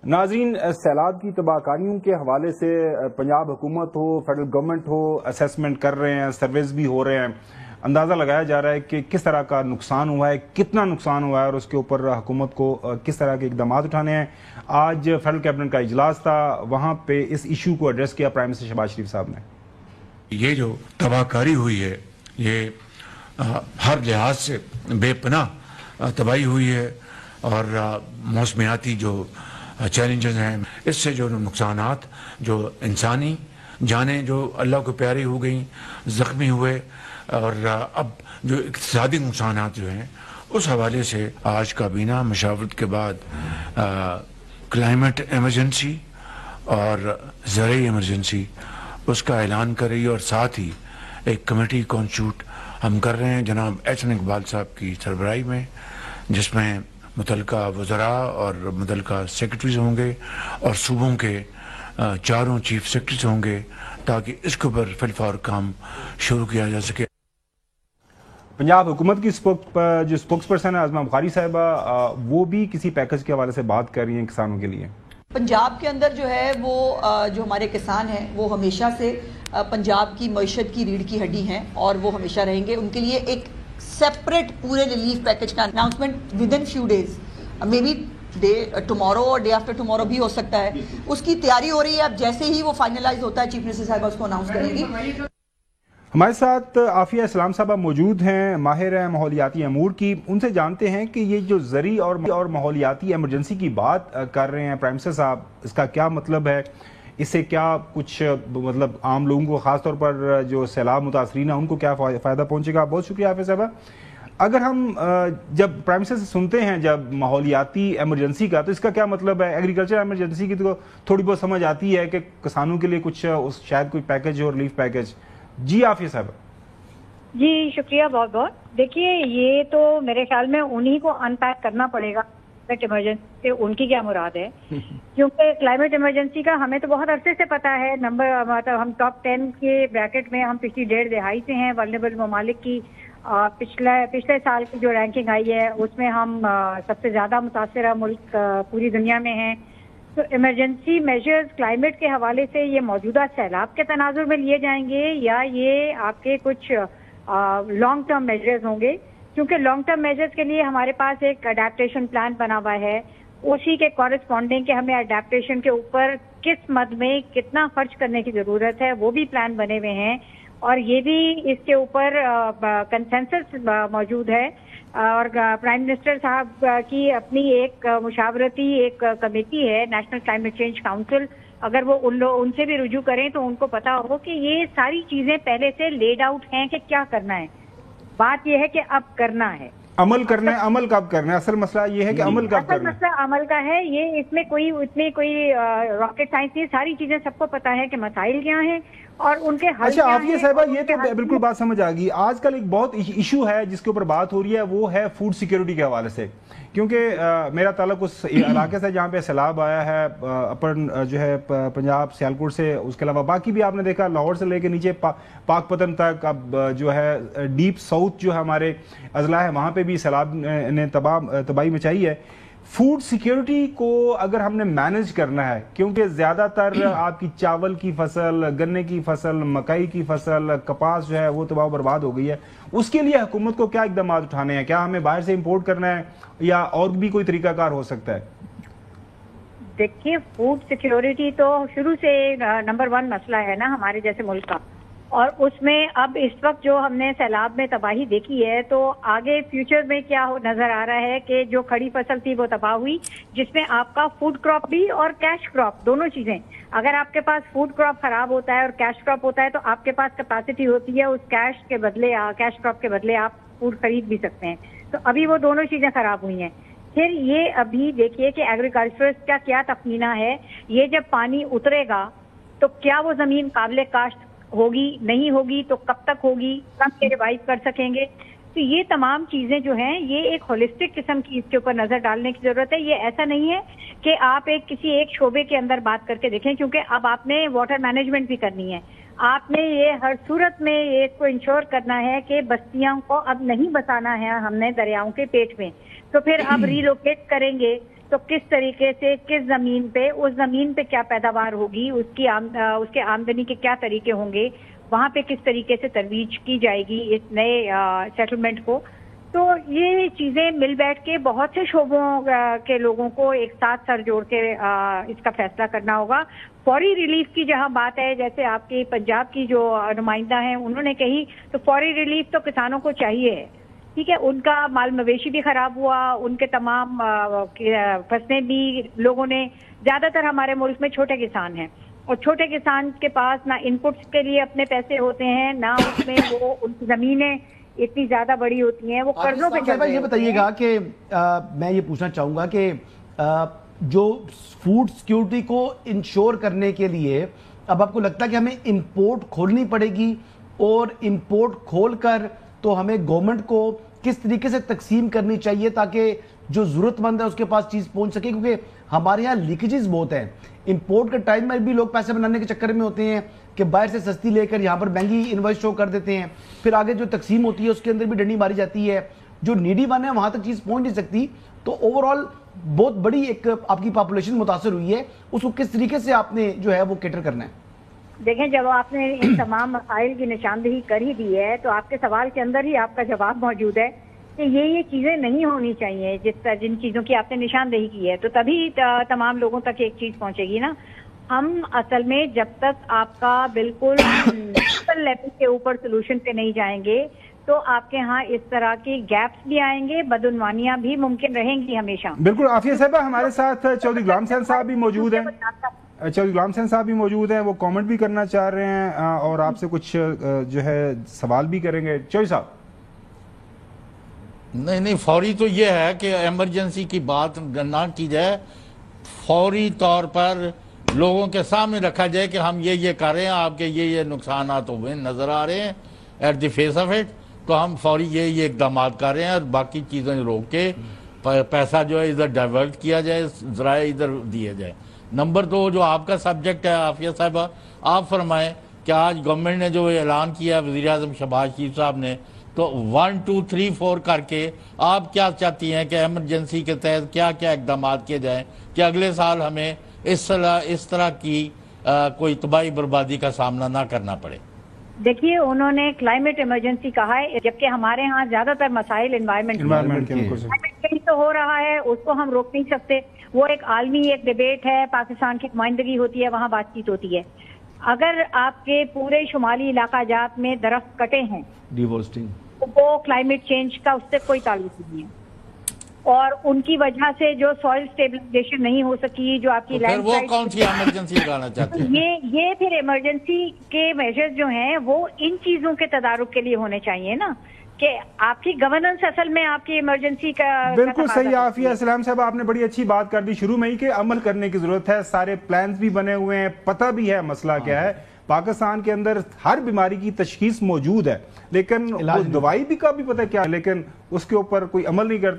ناظرین، سیلاب کی تباہ کاریوں کے حوالے سے پنجاب حکومت ہو، فیڈرل گورنمنٹ ہو، اسیسمنٹ کر رہے ہیں، سرویز بھی ہو رہے ہیں. اندازہ لگایا جا رہا ہے کہ کس طرح کا نقصان ہوا ہے، کتنا نقصان ہوا ہے اور اس کے اوپر حکومت کو کس طرح کے اقدامات اٹھانے ہیں. آج فیڈرل کیبنٹ کا اجلاس تھا، وہاں پہ اس ایشو کو ایڈریس کیا پرائم منسٹر شہباز شریف صاحب نے. یہ جو تباہ کاری ہوئی ہے یہ ہر لحاظ سے بے پناہ تباہی ہوئی ہے، اور موسمیاتی جو چیلنجز ہیں، اس سے جو نقصانات، جو انسانی جانیں جو اللہ کو پیاری ہو گئیں، زخمی ہوئے، اور اب جو اقتصادی نقصانات جو ہیں، اس حوالے سے آج کابینہ مشاورت کے بعد کلائمیٹ ایمرجنسی اور زرعی ایمرجنسی اس کا اعلان کر رہی ہے، اور ساتھ ہی ایک کمیٹی کانسٹیٹیوٹ ہم کر رہے ہیں جناب احسن اقبال صاحب کی سربراہی میں، جس میں متعلقہ وزراء اور متعلقہ سیکرٹریز ہوں گے اور صوبوں کے 4 چیف سیکرٹریز ہوں گے، تاکہ اس کے اوپر فی الفور کام شروع کیا جا سکے. پنجاب حکومت کی جو اسپوکس پرسن ہے عظمیٰ بخاری صاحبہ، وہ بھی کسی پیکج کے حوالے سے بات کر رہی ہیں کسانوں کے لیے. پنجاب کے اندر جو ہے وہ جو ہمارے کسان ہیں وہ ہمیشہ سے پنجاب کی معیشت کی ریڑھ کی ہڈی ہیں، اور وہ ہمیشہ رہیں گے. ان کے لیے ایک سیپریٹ پورے ریلیف پیکج کا announcement within few days, may be tomorrow اور ڈے آفٹر ٹمارو بھی ہو سکتا ہے. اس کی تیاری ہو رہی ہے. اب جیسے ہی وہ فائنلائز ہوتا ہے چیف منسٹر صاحبہ اس کو اناؤنس کریں گی. ہمارے ساتھ عافیہ اسلام صاحبہ موجود ہیں، ماہر ہیں ماحولیاتی امور کی. ان سے جانتے ہیں کہ یہ جو زرعی اور ماحولیاتی ایمرجنسی کی بات کر رہے ہیں پرائم منسٹر صاحب، اس کا کیا مطلب ہے، اس سے کیا کچھ مطلب عام لوگوں کو، خاص طور پر جو سیلاب متاثرین ہیں ان کو کیا فائدہ پہنچے گا. بہت شکریہ عافیہ صاحبہ. اگر ہم جب پرائم منسٹر سے سنتے ہیں جب ماحولیاتی ایمرجنسی کا، تو اس کا کیا مطلب ہے؟ ایگریکلچر ایمرجنسی کی تو تھوڑی بہت سمجھ آتی ہے کہ کسانوں کے لیے کچھ شاید کوئی پیکج ہو، ریلیف پیکج. جی عافیہ صاحبہ. جی شکریہ بہت بہت. دیکھیے یہ تو میرے خیال میں انہی کو ان پیک کرنا پڑے گا ایمرجنسی سے ان کی کیا مراد ہے، کیونکہ کلائمیٹ ایمرجنسی کا ہمیں تو بہت عرصے سے پتا ہے. مطلب ہم ٹاپ 10 کے بریکٹ میں ہم پچھلی 1.5 دہائی سے ہیں ولنریبل ممالک کی. پچھلے سال کی جو رینکنگ آئی ہے اس میں ہم سب سے زیادہ متاثرہ ملک پوری دنیا میں ہیں. تو ایمرجنسی میجرز کلائمیٹ کے حوالے سے یہ موجودہ سیلاب کے تناظر میں لیے جائیں گے، یا یہ آپ کے کچھ لانگ ٹرم میجرز ہوں گے؟ کیونکہ لانگ ٹرم میجرز کے لیے ہمارے پاس ایک اڈیپٹیشن پلان بنا ہوا ہے. اسی کے کورسپونڈنگ کہ ہمیں اڈیپٹیشن کے اوپر کس مد میں کتنا خرچ کرنے کی ضرورت ہے، وہ بھی پلان بنے ہوئے ہیں. اور یہ بھی اس کے اوپر کنسنسس موجود ہے. اور پرائم منسٹر صاحب کی اپنی ایک مشاورتی ایک کمیٹی ہے، نیشنل کلائمیٹ چینج کاؤنسل. اگر وہ ان سے بھی رجوع کریں تو ان کو پتا ہو کہ یہ ساری چیزیں پہلے سے لیڈ آؤٹ ہیں کہ کیا کرنا ہے. بات یہ ہے کہ اب کرنا ہے، عمل کرنا ہے. عمل کب کرنا ہے؟ اصل مسئلہ یہ ہے کہ عمل کب کرنا ہے. اصل مسئلہ عمل کا ہے. یہ اس میں کوئی راکٹ سائنس نہیں. ساری چیزیں سب کو پتا ہے کہ مسائل کیا ہیں اور ان کے حل. اچھا عافیہ صاحبہ، یہ تو بالکل بات سمجھ آ گئی. آج کل ایک بہت ایشو ہے جس کے اوپر بات ہو رہی ہے، وہ ہے فوڈ سیکیورٹی کے حوالے سے. کیونکہ میرا تعلق اس علاقے سے جہاں پہ سیلاب آیا ہے، اپن جو ہے پنجاب سیالکوٹ سے، اس کے علاوہ باقی بھی آپ نے دیکھا لاہور سے لے کے نیچے پاک پتن تک. اب جو ہے ڈیپ ساؤتھ جو ہے ہمارے اضلاع ہے، وہاں پہ بھی سیلاب نے تباہی مچائی ہے. فوڈ سیکیورٹی کو اگر ہم نے مینج کرنا ہے، کیونکہ زیادہ تر آپ کی چاول کی فصل، گنے کی فصل، مکئی کی فصل، کپاس جو ہے وہ تباہ و برباد ہو گئی ہے، اس کے لیے حکومت کو کیا اقدامات اٹھانے ہیں؟ کیا ہمیں باہر سے امپورٹ کرنا ہے یا اور بھی کوئی طریقہ کار ہو سکتا ہے؟ دیکھیے فوڈ سیکیورٹی تو شروع سے نمبر 1 مسئلہ ہے نا ہمارے جیسے ملک کا. اور اس میں اب اس وقت جو ہم نے سیلاب میں تباہی دیکھی ہے، تو آگے فیوچر میں کیا نظر آ رہا ہے کہ جو کھڑی فصل تھی وہ تباہ ہوئی، جس میں آپ کا فوڈ کراپ بھی اور کیش کراپ دونوں چیزیں. اگر آپ کے پاس فوڈ کراپ خراب ہوتا ہے اور کیش کراپ ہوتا ہے تو آپ کے پاس کیپیسٹی ہوتی ہے اس کیش کراپ کے بدلے آپ فوڈ خرید بھی سکتے ہیں. تو ابھی وہ دونوں چیزیں خراب ہوئی ہیں. پھر یہ ابھی دیکھیے کہ ایگریکلچرسٹ کا کیا تخمینہ ہے. یہ جب پانی اترے گا تو کیا وہ زمین قابل کاشت ہوگی، نہیں ہوگی تو کب تک ہوگی، کب یہ ریوائو کر سکیں گے. تو یہ تمام چیزیں جو ہیں یہ ایک ہولسٹک قسم کی اس کے اوپر نظر ڈالنے کی ضرورت ہے. یہ ایسا نہیں ہے کہ آپ کسی ایک شعبے کے اندر بات کر کے دیکھیں، کیونکہ اب آپ نے واٹر مینجمنٹ بھی کرنی ہے. آپ نے یہ ہر صورت میں اس کو انشور کرنا ہے کہ بستیاں کو اب نہیں بسانا ہے ہم نے دریاؤں کے پیٹ میں. تو پھر اب ری لوکیٹ کریں گے تو کس طریقے سے کس زمین پہ، اس زمین پہ کیا پیداوار ہوگی، اس کے آمدنی کے کیا طریقے ہوں گے، وہاں پہ کس طریقے سے ترویج کی جائے گی اس نئے سیٹلمنٹ کو. تو یہ چیزیں مل بیٹھ کے بہت سے شعبوں کے لوگوں کو ایک ساتھ سر جوڑ کے اس کا فیصلہ کرنا ہوگا. فوری ریلیف کی جہاں بات ہے، جیسے آپ کی پنجاب کی جو نمائندہ ہیں انہوں نے کہی، تو فوری ریلیف تو کسانوں کو چاہیے ہے. ٹھیک ہے، ان کا مال مویشی بھی خراب ہوا، ان کے تمام فصلیں بھی لوگوں نے، زیادہ تر ہمارے ملک میں چھوٹے کسان ہیں، اور چھوٹے کسان کے پاس نہ ان پٹس کے لیے اپنے پیسے ہوتے ہیں، نہ اس میں وہ ان کی زمینیں اتنی زیادہ بڑی ہوتی ہیں، وہ قرضوں پہ چل رہے ہیں. یہ بتائیے گا کہ میں یہ پوچھنا چاہوں گا کہ جو فوڈ سیکیورٹی کو انشور کرنے کے لیے اب آپ کو لگتا ہے کہ ہمیں امپورٹ کھولنی پڑے گی، اور امپورٹ کھول کر تو ہمیں گورنمنٹ کو کس طریقے سے تقسیم کرنی چاہیے تاکہ جو ضرورت مند ہے اس کے پاس چیز پہنچ سکے؟ کیونکہ ہمارے ہاں لیکیجز بہت ہیں. امپورٹ کے ٹائم میں بھی لوگ پیسے بنانے کے چکر میں ہوتے ہیں کہ باہر سے سستی لے کر یہاں پر مہنگی انوائس شو کر دیتے ہیں، پھر آگے جو تقسیم ہوتی ہے اس کے اندر بھی ڈنڈی ماری جاتی ہے، جو نیڈی ون ہے وہاں تک چیز پہنچ نہیں سکتی. تو اوور آل بہت بڑی ایک آپ کی پاپولیشن متاثر ہوئی ہے، اس کو کس طریقے سے آپ نے جو ہے وہ کیٹر کرنا ہے؟ دیکھیں، جب آپ نے ان تمام مسائل کی نشاندہی کر ہی دی ہے تو آپ کے سوال کے اندر ہی آپ کا جواب موجود ہے کہ یہ چیزیں نہیں ہونی چاہیے جن چیزوں کی آپ نے نشاندہی کی ہے. تو تبھی تمام لوگوں تک ایک چیز پہنچے گی نا. ہم اصل میں جب تک آپ کا بالکل لیول کے اوپر سولوشن پہ نہیں جائیں گے تو آپ کے ہاں اس طرح کی گیپس بھی آئیں گے، بدعنوانیاں بھی ممکن رہیں گی ہمیشہ. بالکل. عافیہ صاحبہ، ہمارے ساتھ چودھری غلام حسین صاحب بھی موجود ہیں. چودھری غلام حسین صاحب بھی موجود ہیں، وہ کامنٹ بھی کرنا چاہ رہے ہیں اور آپ سے کچھ جو ہے سوال بھی کریں گے. چودھری صاحب. نہیں، فوری تو یہ ہے کہ ایمرجنسی کی بات نہ کی جائے، فوری طور پر لوگوں کے سامنے رکھا جائے کہ ہم یہ کر رہے ہیں، آپ کے یہ نقصانات ہوئے نظر آ رہے ہیں at the face of it, تو ہم فوری یہ اقدامات کر رہے ہیں اور باقی چیزیں روک کے پیسہ جو ہے ادھر ڈائیورٹ کیا جائے، ذرائع ادھر دیے جائے. نمبر 2 جو آپ کا سبجیکٹ ہے عافیہ صاحبہ، آپ فرمائیں کہ آج گورنمنٹ نے جو اعلان کیا وزیر اعظم شہباز شریف صاحب نے، تو 1 2 3 4 کر کے آپ کیا چاہتی ہیں کہ ایمرجنسی کے تحت کیا کیا اقدامات کیے جائیں کہ اگلے سال ہمیں اس طرح کی کوئی تباہی بربادی کا سامنا نہ کرنا پڑے؟ دیکھیے، انہوں نے کلائمیٹ ایمرجنسی کہا ہے، جبکہ ہمارے ہاں زیادہ تر مسائل انوائرمنٹ کے تو ہو رہا ہے، اس کو ہم روک نہیں سکتے. وہ ایک عالمی ایک ڈیبیٹ ہے، پاکستان کی نمائندگی ہوتی ہے، وہاں بات چیت ہوتی ہے. اگر آپ کے پورے شمالی علاقہ جات میں درخت کٹے ہیں، وہ کلائمیٹ چینج کا اس سے کوئی تعلق نہیں ہے، اور ان کی وجہ سے جو سوئل اسٹیبلائزیشن نہیں ہو سکی، جو آپ کی لینڈ وہ کون سی ایمرجنسی لگانا چاہتے ہیں؟ یہ پھر ایمرجنسی کے میجرز جو ہیں وہ ان چیزوں کے تدارک کے لیے ہونے چاہیے نا، کہ آپ کی گورننس اصل میں آپ کی ایمرجنسی کا بالکل صحیح. عافیہ اسلام صاحب، آپ نے بڑی اچھی بات کر دی شروع میں ہی کہ عمل کرنے کی ضرورت ہے. سارے پلانز بھی بنے ہوئے ہیں، پتہ بھی ہے مسئلہ کیا ہے. پاکستان کے اندر ہر بیماری کی تشخیص موجود ہے، لیکن دوائی بھی کا بھی پتہ کیا ہے، لیکن اس کے اوپر کوئی عمل نہیں کرتا.